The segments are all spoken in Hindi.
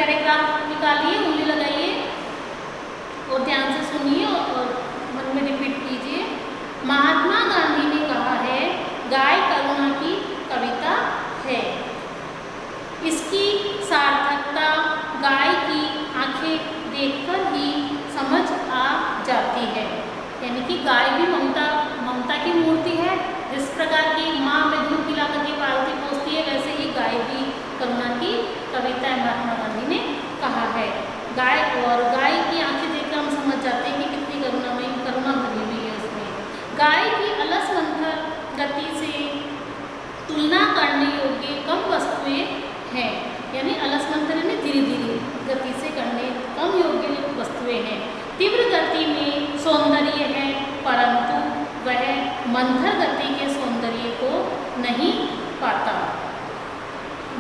पैराग्राफ निकालिए, उंगली लगाइए और ध्यान से सुनिए और मन में रिपीट कीजिए। महात्मा गांधी ने कहा है, गाय करुणा की कविता है। इसकी सार्थकता गाय की आंखें देखकर ही समझ आ जाती है। यानी कि गाय भी ममता की मूर्ति है। जिस प्रकार की माँ में दूध पिला करके पालती पोसती है, वैसे ही गाय भी करुणा की कविता है, महात्मा गांधी ने कहा है। गाय की आंखें देखकर हम समझ जाते हैं कि कितनी करुणा भरी हुई है उसमें। गाय की अलस मंथर गति से तुलना करने योग्य कम वस्तुएं हैं। यानी अलस मंथर यानी धीरे धीरे गति से करने कम योग्य वस्तुएं हैं। तीव्र गति में सौंदर्य है, परंतु वह मंथर गति के सौंदर्य को नहीं पाता।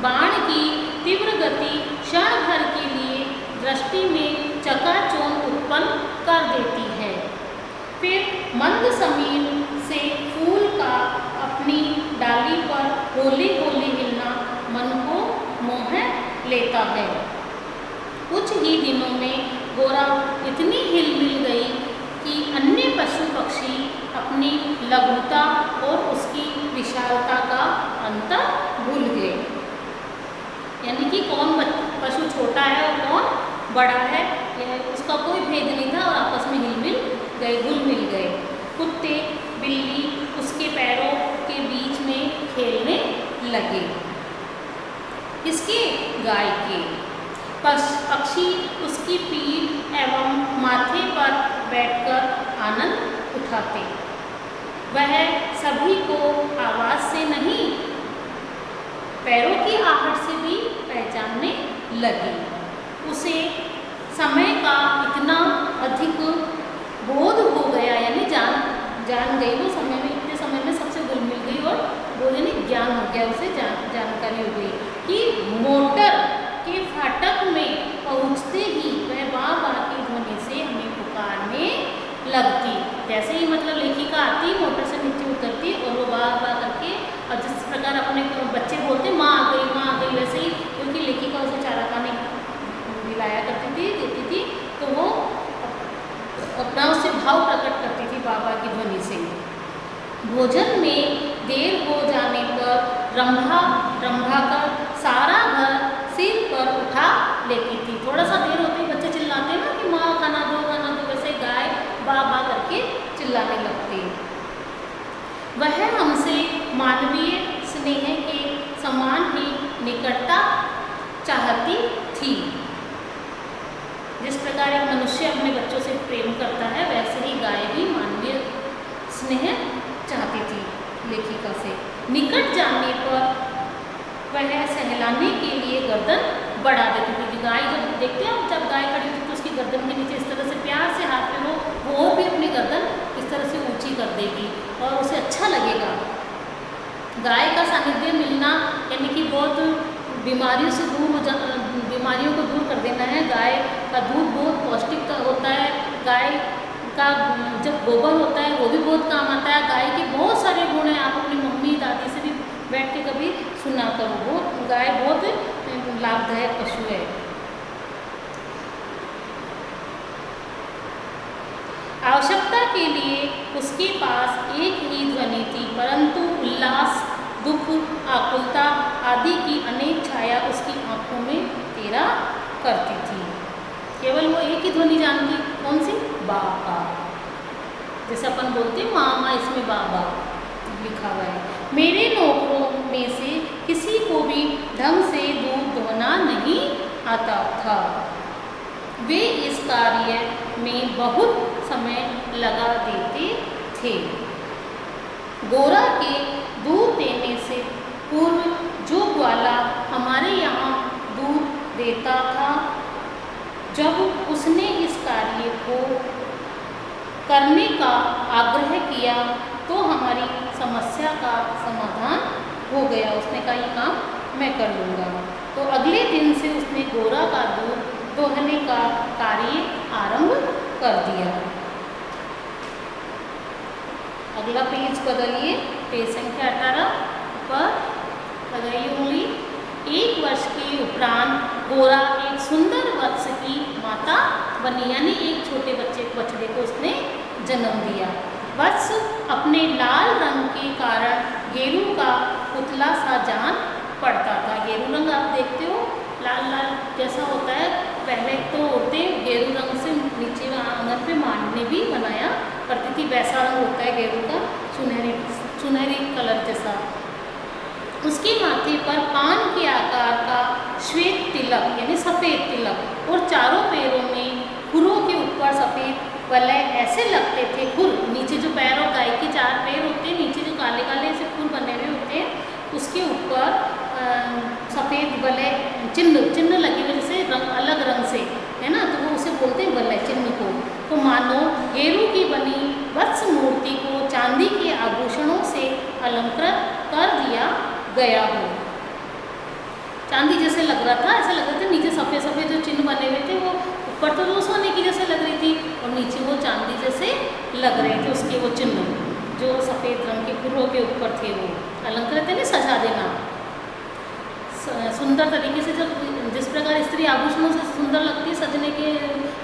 बाण की तीव्र गति क्षण भर के लिए दृष्टि में चकाचौंध उत्पन्न कर देती है, फिर मंद समीर से फूल का अपनी डाली पर हौले हौले हिलना मन को मोह लेता है। कुछ ही दिनों में गोरा इतनी हिल मिल गई कि अन्य पशु पक्षी अपनी लघुता और उसकी विशालता का अंतर भूल गए। यानी कि कौन पशु छोटा है और कौन बड़ा है, यह उसका कोई भेद नहीं था और आपस में हिल मिल गए, घुल मिल गए। कुत्ते बिल्ली उसके पैरों के बीच में खेलने लगे। इसके गाय के पक्षी उसकी पीठ एवं माथे पर बैठकर आनंद उठाते। वह सभी को आवाज से नहीं, पैरों की आहट से भी पहचानने लगी। उसे समय का इतना अधिक बोध हो गया, यानी जान गई वो इतने समय में सबसे घुल मिल गई और बोध यानी ज्ञान हो गया, उसे जानकारी हो गई कि मोटर के फाटक में पहुँचते ही वह बाबा की ध्वनि से हमें पुकारने लगती। जैसे ही मतलब लेखिका आती, मोटर से नीचे उतरती और वो बाबा करके, और जिस प्रकार अपने बच्चे बोलते माँ आ गई, वैसे ही क्योंकि लेखिका उसे चारा पानी दिलाया करती थी, देती थी, तो वो अपना उससे भाव प्रकट करती थी बाबा की ध्वनि से। भोजन में देर हो जाने पर रंभा कर सारा घर सिर पर उठा लेती थी। थोड़ा सा देर होते ही बच्चे चिल्लाते ना कि माँ खाना दो, वैसे गाय बा करके चिल्लाने लगती। वह हमसे मानवीय स्नेह के समान ही निकटता चाहती थी। जिस प्रकार एक मनुष्य अपने बच्चों से प्रेम करता है, वैसे ही गाय भी मानवीय स्नेह चाहती थी लेखिका से। निकट जाने पर वह सहलाने के लिए गर्दन बढ़ा देती थी। गाय जब देखते हैं, जब गाय खड़ी होती तो उसकी गर्दन के नीचे इस तरह से प्यार से हाथ में वो और भी अपनी गर्दन इस तरह से ऊंची कर देगी और उसे अच्छा लगेगा। गाय का सानिध्य मिलना यानी कि बहुत बीमारियों से बीमारियों को दूर कर देना है। गाय का दूध बहुत पौष्टिक होता है। गाय का जब गोबर होता है वो भी बहुत काम आता है। गाय के बहुत सारे गुण हैं, आप अपनी मम्मी दादी से भी बैठ के कभी सुना करो। वो गाय बहुत लाभदायक पशु है। आवश्यकता के लिए उसके पास एक ही ध्वनि थी, परंतु उल्लास, दुख, आकुलता आदि की अनेक छाया उसकी आंखों में तेरा करती थी। केवल वो एक ही ध्वनि जानती, कौन सी? बाबा। जैसे अपन बोलते हैं मामा, इसमें बाबा लिखा हुआ है। मेरे नौकरों में से किसी को भी ढंग से दूध दोहना नहीं आता था। वे इस कार्य में बहुत समय लगा देते थे। गोरा के दूध देने से पूर्व जो ग्वाला हमारे यहाँ दूध देता था, जब उसने इस कार्य को करने का आग्रह किया तो हमारी समस्या का समाधान हो गया। उसने कहा ये काम मैं कर लूँगा। तो अगले दिन से उसने गोरा का दूध दोहने का कार्य आरंभ कर दिया। अगला पेज बदलिए, पेज संख्या 18 पर लगाइए उंगली। 1 वर्ष के उपरांत गोरा एक सुंदर वत्स की माता बनी, यानी एक छोटे बछड़े को उसने जन्म दिया। वत्स अपने लाल रंग के कारण गेरू का पुतला सा जान पड़ता था। गेरू रंग आप देखते हो लाल लाल जैसा होता है, पहले तो होते गेरू रंग से नीचे आंगन पे मांडने भी बनाया करती थी, वैसा रंग होता है गेरू का, सुनहरी कलर जैसा। उसके माथे पर पान के आकार का श्वेत तिलक यानी सफ़ेद तिलक और चारों पैरों में खुरों के ऊपर सफ़ेद वलय ऐसे लगते थे। खुर नीचे जो पैर और गाय के 4 पैर होते हैं, नीचे जो काले काले से खुर बने हुए होते हैं, उसके ऊपर सफ़ेद वलय चिन्ह लगे हुए जैसे अलग रंग से, है ना, तो वो उसे बोलते हैं वलय चिन्ह को। तो मानो गेरू की बनी वत्स मूर्ति को चांदी के आभूषणों से अलंकृत कर दिया गया हो। चांदी जैसे लग रहा था, ऐसा लग रहा था नीचे सफ़ेद सफ़ेद जो चिन्ह बने हुए थे वो ऊपर तो वो सोने की जैसे लग रही थी और नीचे वो चांदी जैसे लग रहे थे उसके वो चिन्ह जो सफ़ेद रंग के खुरों के ऊपर थे, वो अलंकृत है ना, सजा देना सुंदर तरीके से। जब जिस प्रकार स्त्री आभूषणों से सुंदर लगती है सजने के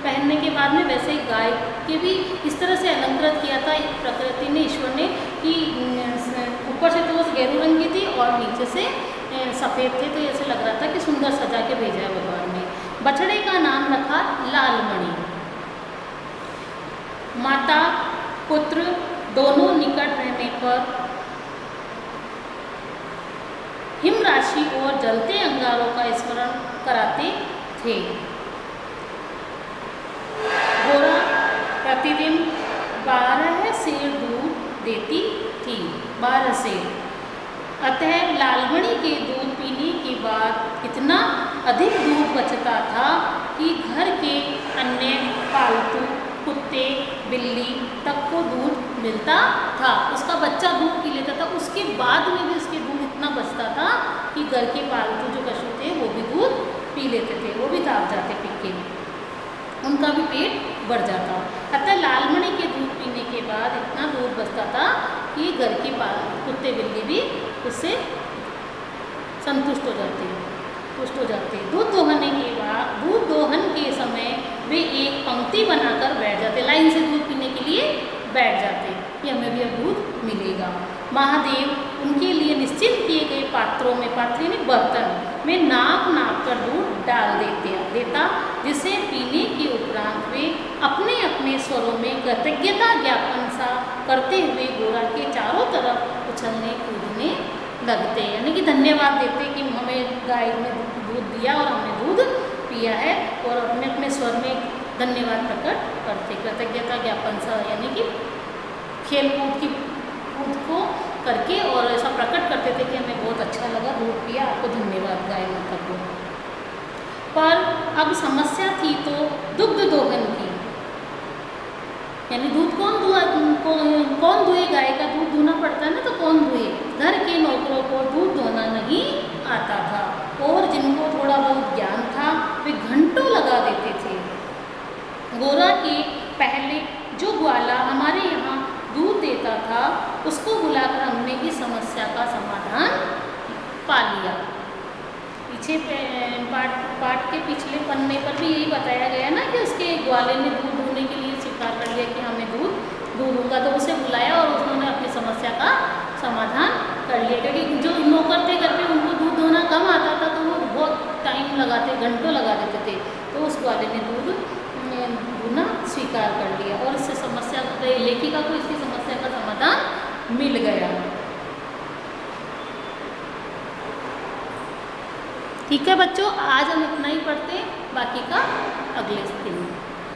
पहनने के बाद में, वैसे ही गाय के भी इस तरह से अलंकृत किया था प्रकृति ने, ईश्वर ने, कि ऊपर से तो वो गेरू रंग की थी और नीचे से सफ़ेद थे, तो ऐसे लग रहा था कि सुंदर सजा के भेजा है भगवान ने। बछड़े का नाम रखा लालमणि। माता पुत्र दोनों निकट रहने पर हिम राशि और जलते अंगारों का स्मरण कराते थे। गोरा प्रतिदिन 12 सेर दूध देती थी, 12 सेर। अतः लालमणि के दूध पीने के बाद इतना अधिक दूध बचता था कि घर के अन्य पालतू कुत्ते बिल्ली तक को दूध मिलता था। उसका बच्चा दूध पी लेता था, उसके बाद में भी उसके दूध इतना बचता था कि घर के पालतू जो पशु थे वो भी दूध पी लेते थे, वो भी दाब जाते पी के, उनका भी पेट बढ़ जाता। अतः लालमणि के दूध पीने के बाद इतना दूध बचता था कि घर के कुत्ते बिल्ली भी उससे संतुष्ट हो जाते, तुष्ट हो जाते। दूध दोहन के समय वे एक पंक्ति बनाकर बैठ जाते, लाइन से दूध पीने के लिए बैठ जाते कि हमें भी अब दूध मिलेगा। महादेव उनके लिए निश्चित किए गए पात्रों में, पात्र में बर्तन में नाप कर दूध डाल देता, जिसे पीने के उपरांत वे अपने अपने स्वरों में कृतज्ञता ज्ञापन सा करते हुए गोरा के चारों तरफ उछलने कूदने लगते, यानी कि धन्यवाद देते कि हमें गाय ने दूध दिया और हमने दूध पिया है, और अपने अपने स्वर में धन्यवाद प्रकट करते, कृतज्ञता ज्ञापन सा, यानी कि खेल कूद को करके और ऐसा प्रकट करते थे कि हमें बहुत अच्छा लगा दूध पिया, आपको धन्यवाद गाय माता को। पर अब समस्या थी तो दुग्ध दोहन की, यानी दूध कौन दुए, गाय का दूध दूना पड़ता है ना, तो कौन दुए। घर के नौकरों को दूध दोहना नहीं आता था और जिनको थोड़ा बहुत ज्ञान था वे घंटों लगा देते थे। गोरा के पहले जो ग्वाला हमारे यहाँ दूध देता था उसको बुलाकर हमने इस समस्या का समाधान पा लिया। पीछे पाठ के पिछले पन्ने पर भी यही बताया गया ना कि उसके ग्वाले ने दूध दूहने के लिए स्वीकार कर लिया कि हमें दूध दूंगा, तो उसे बुलाया और उन्होंने अपनी समस्या का समाधान कर लिया। क्योंकि जो नौकर थे घर पे उनको दूध दोहना कम आता था, तो वो बहुत टाइम लगाते, घंटों लगा देते थे, तो उस ग्वाले ने दूध दूहना स्वीकार कर लिया और इससे समस्या लेखिका को इसकी समस्या का समाधान मिल गया। ठीक है बच्चों, आज हम इतना ही पढ़ते हैं, बाकी का अगले दिन।